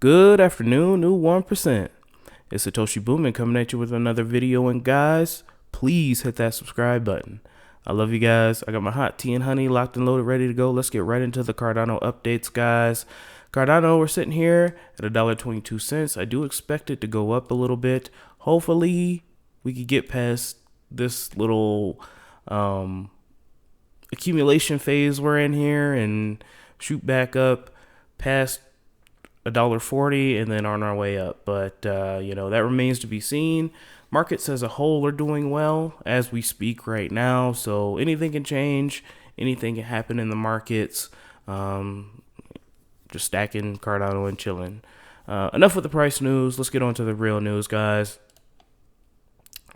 Good afternoon, new 1%. It's Satoshi Boomin coming at you with another video. And guys, please hit that subscribe button. I love you guys. I got my hot tea and honey locked and loaded, ready to go. Let's get right into the Cardano updates, guys. Cardano, we're sitting here at $1.22. I do expect it to go up a little bit. Hopefully, we could get past this little accumulation phase we're in here and shoot back up past $1.40 and then on our way up. But, that remains to be seen. Markets as a whole are doing well as we speak right now. So anything can change. Anything can happen in the markets. Just stacking Cardano and chilling. Enough with the price news. Let's get on to the real news, guys.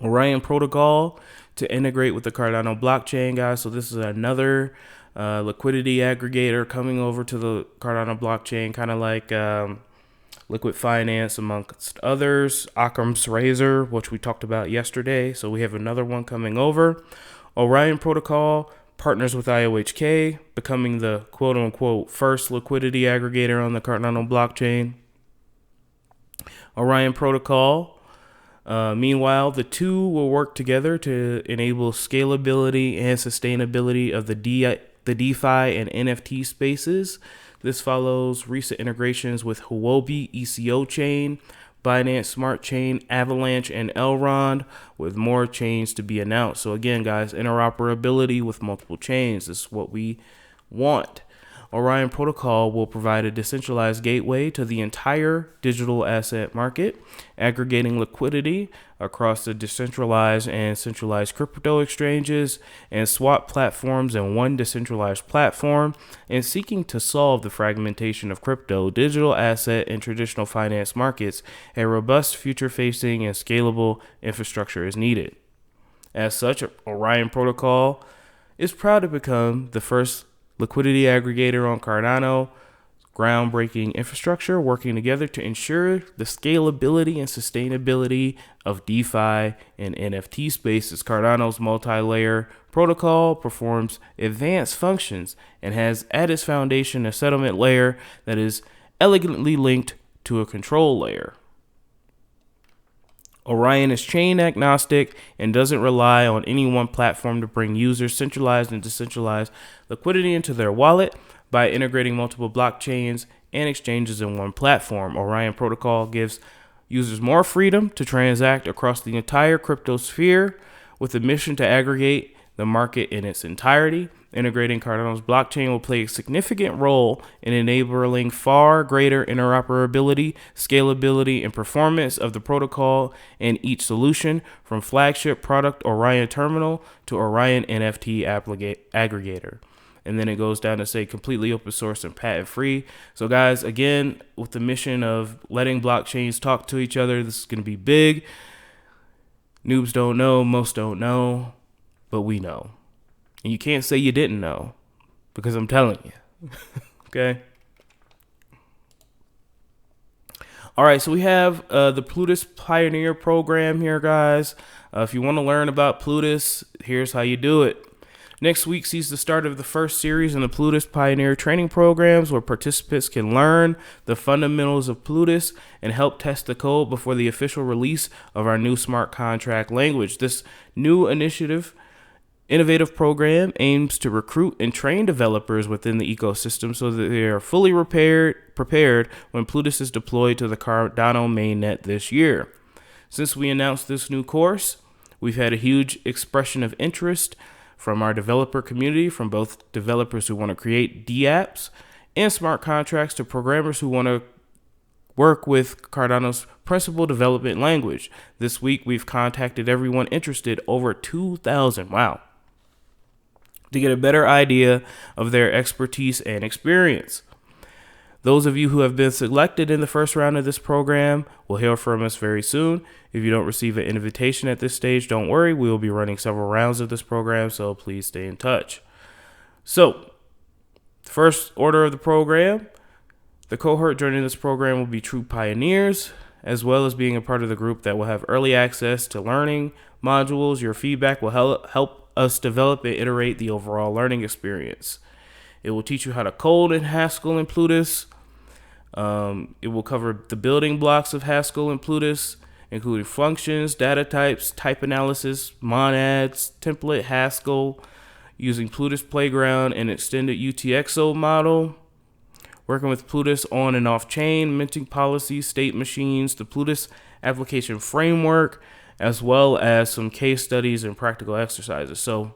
Orion Protocol to integrate with the Cardano blockchain, guys. So this is another liquidity aggregator coming over to the Cardano blockchain, kind of like Liquid Finance amongst others. Occam's Razor, which we talked about yesterday. So we have another one coming over. Orion Protocol partners with IOHK, becoming the quote-unquote first liquidity aggregator on the Cardano blockchain. Orion Protocol, meanwhile, the two will work together to enable scalability and sustainability of the DeFi and NFT spaces. This follows recent integrations with Huobi ECO Chain, Binance Smart Chain, Avalanche, and Elrond, with more chains to be announced. So again, guys, interoperability with multiple chains is what we want. Orion Protocol will provide a decentralized gateway to the entire digital asset market, aggregating liquidity across the decentralized and centralized crypto exchanges and swap platforms in one decentralized platform, and seeking to solve the fragmentation of crypto, digital asset, and traditional finance markets. A robust, future-facing, and scalable infrastructure is needed. As such, Orion Protocol is proud to become the first liquidity aggregator on Cardano, groundbreaking infrastructure, working together to ensure the scalability and sustainability of DeFi and NFT spaces. Cardano's multi-layer protocol performs advanced functions and has at its foundation a settlement layer that is elegantly linked to a control layer. Orion is chain agnostic and doesn't rely on any one platform to bring users centralized and decentralized liquidity into their wallet by integrating multiple blockchains and exchanges in one platform. Orion Protocol gives users more freedom to transact across the entire crypto sphere with the mission to aggregate the market in its entirety. Integrating Cardano's blockchain will play a significant role in enabling far greater interoperability, scalability, and performance of the protocol and each solution, from flagship product Orion Terminal to Orion NFT aggregator. And then it goes down to say completely open source and patent free. So guys, again, with the mission of letting blockchains talk to each other, this is going to be big. Noobs don't know, most don't know, but we know. And you can't say you didn't know, because I'm telling you. Okay. All right, so we have the Plutus Pioneer program here, guys. If you want to learn about Plutus, here's how you do it. Next week sees the start of the first series in the Plutus Pioneer training programs, where participants can learn the fundamentals of Plutus and help test the code before the official release of our new smart contract language. This new innovative program aims to recruit and train developers within the ecosystem so that they are fully prepared when Plutus is deployed to the Cardano mainnet this year. Since we announced this new course, we've had a huge expression of interest from our developer community, from both developers who want to create dApps and smart contracts to programmers who want to work with Cardano's principal development language. This week, we've contacted everyone interested, over 2,000. Wow. To get a better idea of their expertise and experience. Those of you who have been selected in the first round of this program will hear from us very soon. If you don't receive an invitation at this stage, don't worry. We will be running several rounds of this program, so please stay in touch. So, the first order of the program, the cohort joining this program will be true pioneers, as well as being a part of the group that will have early access to learning modules. Your feedback will help us develop and iterate the overall learning experience. It will teach you how to code in Haskell and Plutus, It will cover the building blocks of Haskell and Plutus, including functions, data types, type analysis, monads, template Haskell, using Plutus Playground and extended UTXO model, working with Plutus on and off chain, minting policies, state machines, the Plutus application framework, as well as some case studies and practical exercises. So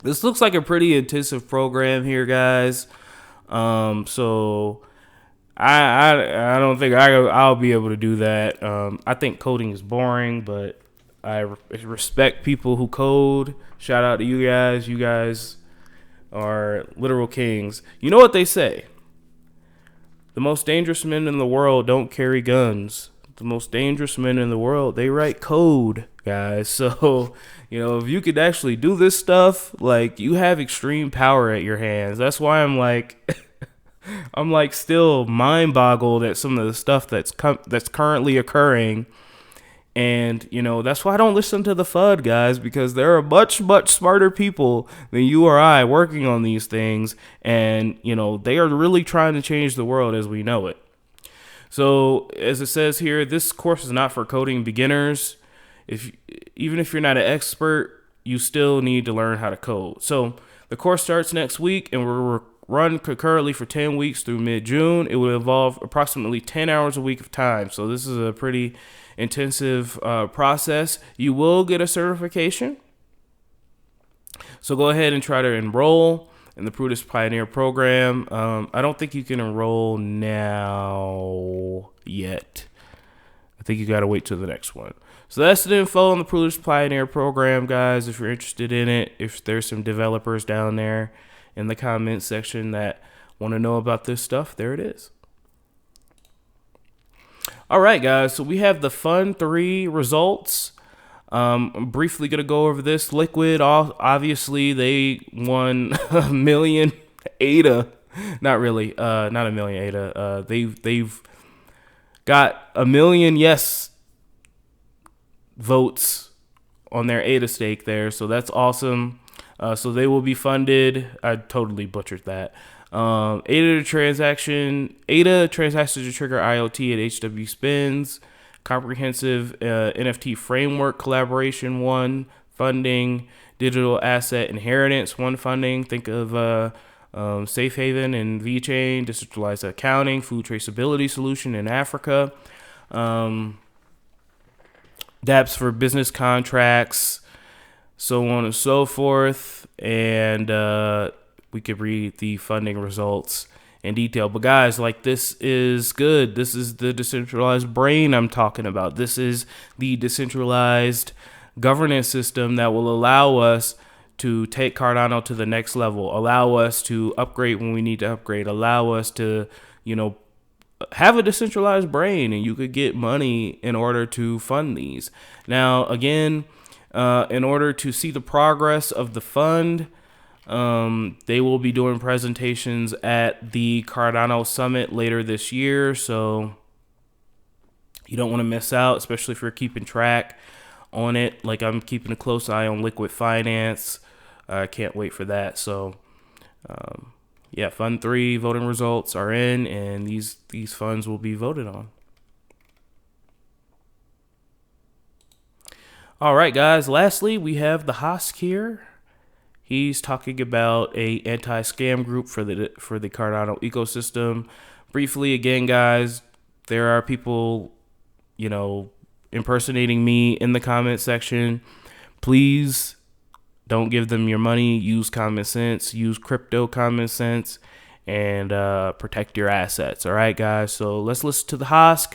this looks like a pretty intensive program here, guys. So I don't think I'll be able to do that. I think coding is boring, but I respect people who code. Shout out to you guys. You guys are literal kings. You know what they say? The most dangerous men in the world don't carry guns. The most dangerous men in the world, they write code, guys. So, if you could actually do this stuff, like, you have extreme power at your hands. That's why I'm like still mind boggled at some of the stuff that's currently occurring. And, that's why I don't listen to the FUD, guys, because there are much, much smarter people than you or I working on these things. And, they are really trying to change the world as we know it. So, as it says here, this course is not for coding beginners. Even if you're not an expert, you still need to learn how to code. So, the course starts next week and we're run concurrently for 10 weeks through mid-June. It will involve approximately 10 hours a week of time. So, this is a pretty intensive process. You will get a certification. So, go ahead and try to enroll in the Plutus Pioneer program. I don't think you can enroll now yet. I think you got to wait till the next one. So that's the info on the Plutus Pioneer program, guys. If you're interested in it, if there's some developers down there in the comment section that want to know about this stuff, there it is. All right, guys. So we have the Fund 3 results. I'm briefly going to go over this. Liquid, obviously, they won a million ADA. Not really. Not a million ADA. They've got a million yes votes on their ADA stake there. So that's awesome. So they will be funded. I totally butchered that. ADA transaction to trigger IoT at HW Spins. Comprehensive NFT framework collaboration, one funding. Digital asset inheritance, one funding. Think of Safe Haven and VeChain. Decentralized accounting, food traceability solution in Africa. dApps for business contracts, so on and so forth. And we could read the funding results in detail. But guys, this is good. This is the decentralized brain I'm talking about. This is the decentralized governance system that will allow us to take Cardano to the next level, allow us to upgrade when we need to upgrade, allow us to, have a decentralized brain, and you could get money in order to fund these. Now, again, in order to see the progress of the fund, they will be doing presentations at the Cardano Summit later this year, so you don't want to miss out, especially if you're keeping track on it. Like, I'm keeping a close eye on Liquid Finance. I can't wait for that. So, Fund 3 voting results are in, and these funds will be voted on. All right, guys. Lastly, we have the Hosk here. He's talking about a anti-scam group for the Cardano ecosystem. Briefly, again, guys, there are people, impersonating me in the comment section. Please don't give them your money. Use common sense. Use crypto common sense, and protect your assets. All right, guys. So let's listen to the Hosk.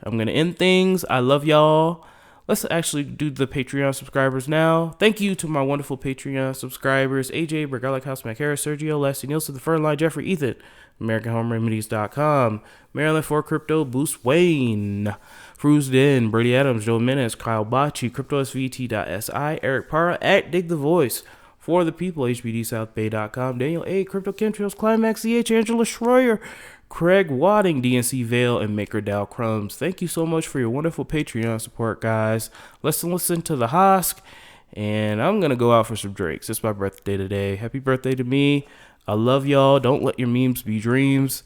I'm gonna end things. I love y'all. Let's actually do the Patreon subscribers now. Thank you to my wonderful Patreon subscribers: AJ, Bergalic House, Mac Harris, Sergio, Lassie Nielsen, The Fernline, Jeffrey, Ethan, AmericanHomeRemedies.com, Maryland for Crypto, Boost Wayne, Fruz Den, Brady Adams, Joe Menes, Kyle Bocci, CryptoSVT.si, Eric Parra, at Dig the Voice, For the People, HBDSouthBay.com, Daniel A, Crypto Chemtrails, Climax, EH, Angela Schroyer, Craig Wadding, DNC Vale, and MakerDAO Crumbs. Thank you so much for your wonderful Patreon support, guys. Let's listen to the Hosk, and I'm going to go out for some drinks. It's my birthday today. Happy birthday to me. I love y'all. Don't let your memes be dreams.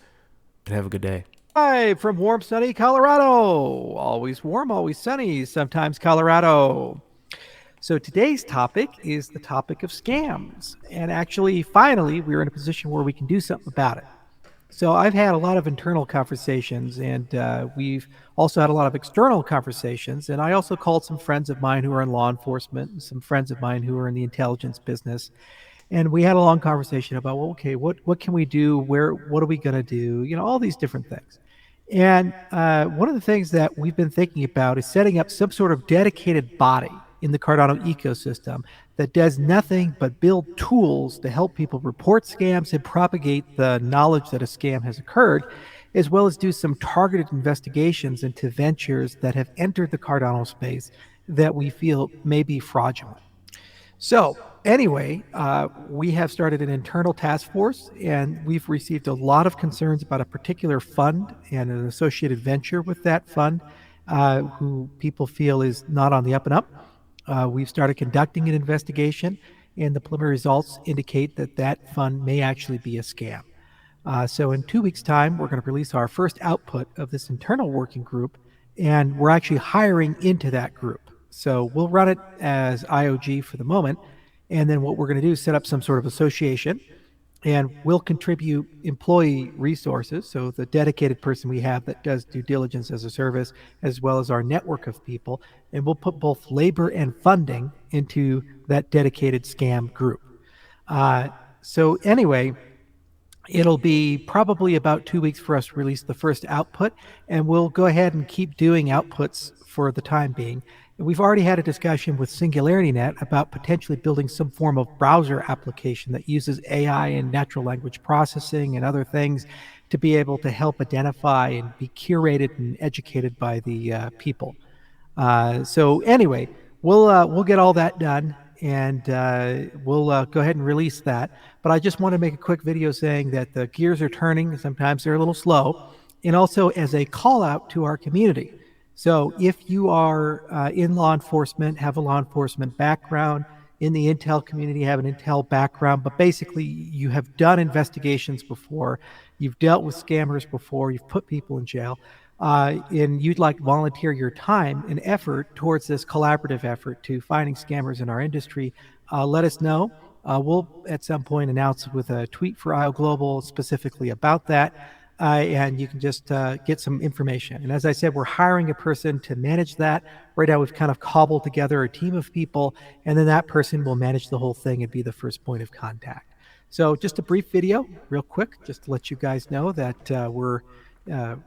and have a good day. Hi from warm, sunny Colorado. Always warm, always sunny, sometimes Colorado. So today's topic is the topic of scams. And actually, finally, we're in a position where we can do something about it. So I've had a lot of internal conversations, and we've also had a lot of external conversations. And I also called some friends of mine who are in law enforcement and some friends of mine who are in the intelligence business. And we had a long conversation about, well, okay, what can we do? What are we going to do? All these different things. And one of the things that we've been thinking about is setting up some sort of dedicated body in the Cardano ecosystem that does nothing but build tools to help people report scams and propagate the knowledge that a scam has occurred, as well as do some targeted investigations into ventures that have entered the Cardano space that we feel may be fraudulent. So, anyway, we have started an internal task force, and we've received a lot of concerns about a particular fund and an associated venture with that fund, who people feel is not on the up and up. We've started conducting an investigation, and the preliminary results indicate that that fund may actually be a scam. So, in 2 weeks' time, we're going to release our first output of this internal working group, and we're actually hiring into that group. So, we'll run it as IOG for the moment, and then what we're going to do is set up some sort of association, and we'll contribute employee resources. So, the dedicated person we have that does due diligence as a service, as well as our network of people, and we'll put both labor and funding into that dedicated scam group. Anyway, it'll be probably about 2 weeks for us to release the first output, and we'll go ahead and keep doing outputs for the time being. And we've already had a discussion with SingularityNet about potentially building some form of browser application that uses AI and natural language processing and other things to be able to help identify and be curated and educated by the people. Anyway, we'll get all that done, and we'll go ahead and release that. But I just want to make a quick video saying that the gears are turning. Sometimes they're a little slow, and also as a call out to our community. So if you are in law enforcement, have a law enforcement background, in the intel community, have an intel background, but basically you have done investigations before, you've dealt with scammers before, you've put people in jail, and you'd like to volunteer your time and effort towards this collaborative effort to finding scammers in our industry, let us know. We'll at some point announce with a tweet for IO Global specifically about that. And you can just get some information. And as I said, we're hiring a person to manage that. Right now, we've kind of cobbled together a team of people, and then that person will manage the whole thing and be the first point of contact. So, just a brief video, real quick, just to let you guys know that we're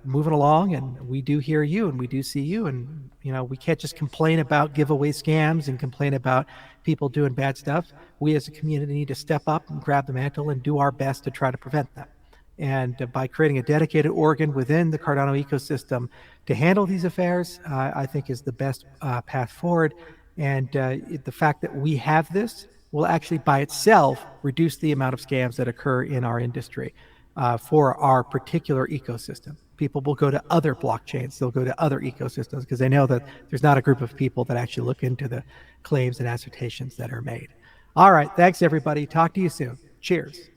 moving along, and we do hear you and we do see you. And, we can't just complain about giveaway scams and complain about people doing bad stuff. We as a community need to step up and grab the mantle and do our best to try to prevent that. And by creating a dedicated organ within the Cardano ecosystem to handle these affairs, I think is the best path forward. And the fact that we have this will actually by itself reduce the amount of scams that occur in our industry for our particular ecosystem. People will go to other blockchains, they'll go to other ecosystems because they know that there's not a group of people that actually look into the claims and assertions that are made. All right, thanks everybody. Talk to you soon. Cheers.